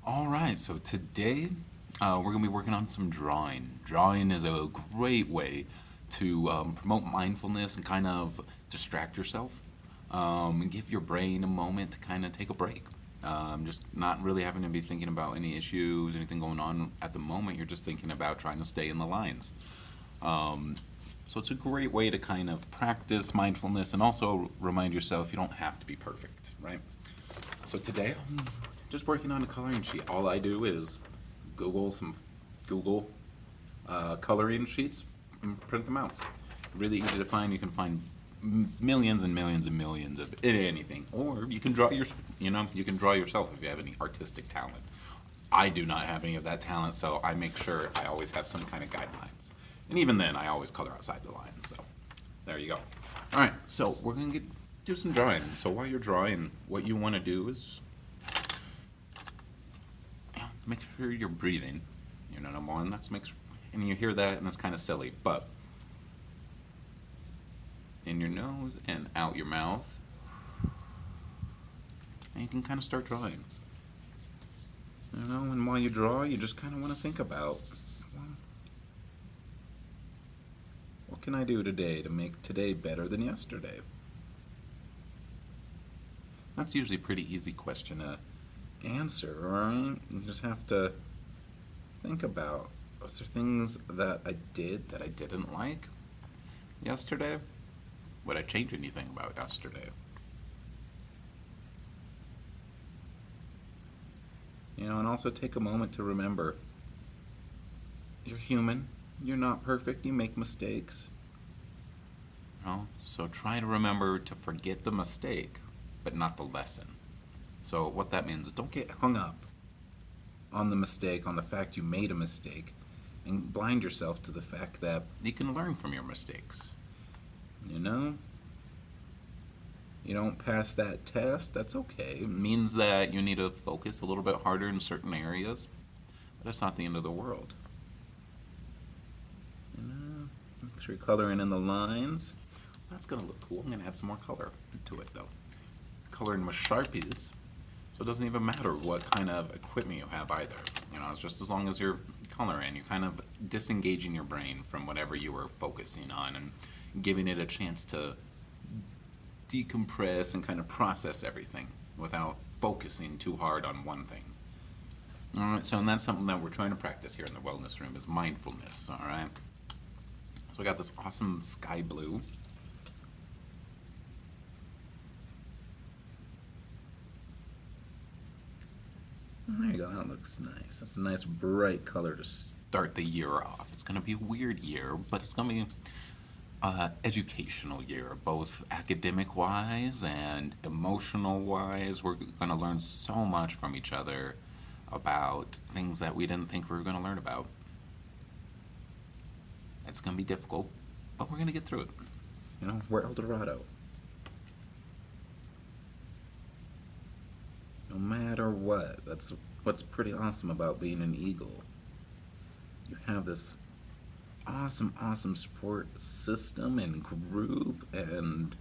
All right, so today we're going to be working on some drawing. Drawing is a great way to promote mindfulness and kind of distract yourself and give your brain a moment to kind of take a break. Just not really having to be thinking about any issues, anything going on at the moment. You're just thinking about trying to stay in the lines. Um, so it's a great way to kind of practice mindfulness and also remind yourself you don't have to be perfect, right? So today I'm just working on a coloring sheet. All I do is Google coloring sheets and print them out. Really easy to find. You can find millions and millions and millions of anything, or you can you can draw yourself if you have any artistic talent. I do not have any of that talent, so I make sure I always have some kind of guidelines. And even then, I always color outside the lines. So there you go. All right, so we're gonna do some drawing. So while you're drawing, what you want to do is make sure you're breathing. Number one. That's makes, and you hear that, and it's kind of silly, but in your nose and out your mouth, and you can kind of start drawing. And while you draw, you just kind of want to think about, well, what can I do today to make today better than yesterday? That's usually a pretty easy question to answer, right? You just have to think about, was there things that I did that I didn't like yesterday? Would I change anything about yesterday? And also take a moment to remember you're human, you're not perfect, you make mistakes. So try to remember to forget the mistake, but not the lesson. So what that means is don't get hung up on the mistake, on the fact you made a mistake, and blind yourself to the fact that you can learn from your mistakes. You know? You don't pass that test, that's okay. It means that you need to focus a little bit harder in certain areas, but it's not the end of the world. Make sure you're coloring in the lines. That's gonna look cool. I'm gonna add some more color to it though. Coloring with Sharpies, so it doesn't even matter what kind of equipment you have either. It's just as long as you're coloring, you're kind of disengaging your brain from whatever you were focusing on and giving it a chance to decompress and kind of process everything without focusing too hard on one thing. All right, so and that's something that we're trying to practice here in the wellness room is mindfulness. All right. So I got this awesome sky blue. There you go, that looks nice. That's a nice bright color to start the year off. It's going to be a weird year, but it's going to be educational year, both academic wise and emotional wise. We're going to learn so much from each other about things that we didn't think we were going to learn about. It's going to be difficult, but we're going to get through it. We're El Dorado. No matter what. That's what's pretty awesome about being an eagle. You have this awesome support system and group and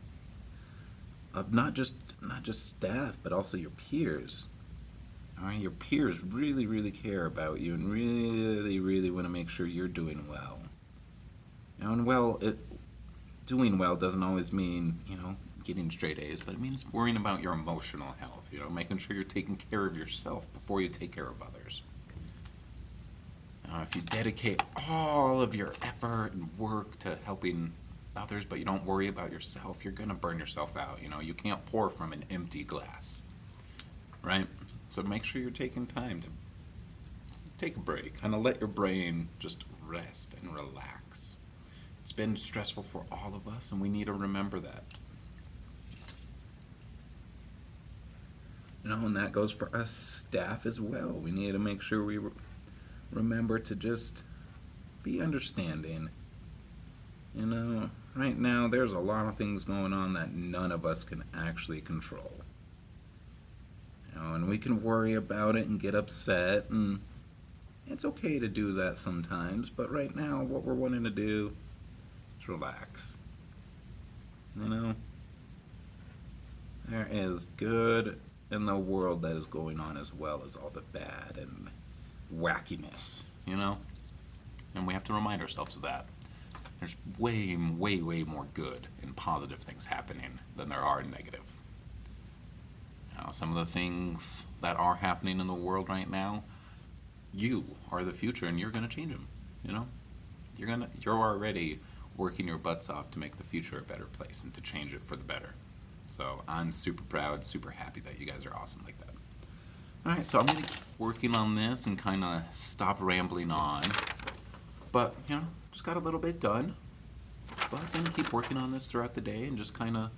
of not just staff but also your peers. All right, your peers really care about you and really want to make sure you're doing well. Doing well doesn't always mean getting straight A's, but it means worrying about your emotional health. Making sure you're taking care of yourself before you take care of others. If you dedicate all of your effort and work to helping others, but you don't worry about yourself, you're gonna burn yourself out. You can't pour from an empty glass, right? So make sure you're taking time to take a break, kind of let your brain just rest and relax. It's been stressful for all of us, and we need to remember that. And that goes for us staff as well. We need to make sure we remember to just be understanding. Right now there's a lot of things going on that none of us can actually control. And we can worry about it and get upset, and it's okay to do that sometimes, but right now what we're wanting to do is relax. There is good in the world that is going on as well as all the bad and wackiness, you know? And we have to remind ourselves of that. There's way, way, way more good and positive things happening than there are negative. Now, some of the things that are happening in the world right now, you are the future and you're going to change them, you know? You're already working your butts off to make the future a better place and to change it for the better. So I'm super proud, super happy that you guys are awesome like that. All right, so I'm gonna keep working on this and kind of stop rambling on. But just got a little bit done. But I'm gonna keep working on this throughout the day and just kind of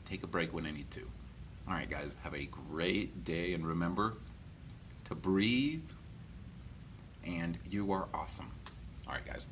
take a break when I need to. All right, guys, have a great day and remember to breathe. And you are awesome. All right, guys.